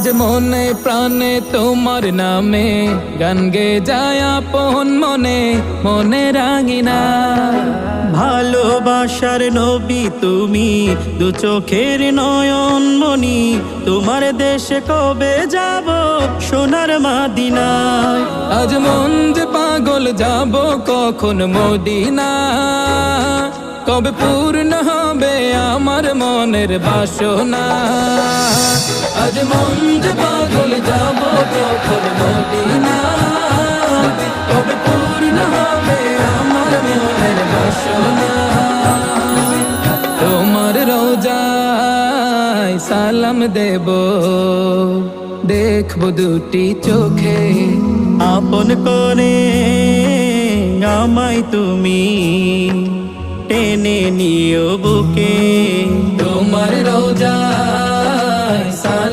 আজ মনে প্রাণে তোমার নামে গান গে যায় আপন মনে মনে রাঙিনা। ভালোবাসার নবী তুমি, দু চোখের নয়ন মনি, তোমার দেশে কবে যাব সোনার মাদিনায়। আজ মন যে পাগল যাব কখন মদিনা, কবে পূর্ণ হবে আমার মনের বাসনা। আজ মন যে পাগল যাব কখন মদিনা, কবে পূর্ণ হবে আমার মনের বাসনা। তোমার রোজায় সালাম দেব, দেখবো দুটি চোখে, আপন করে আমায় তুমি টেনে নিও বুকে। তোমার রোজা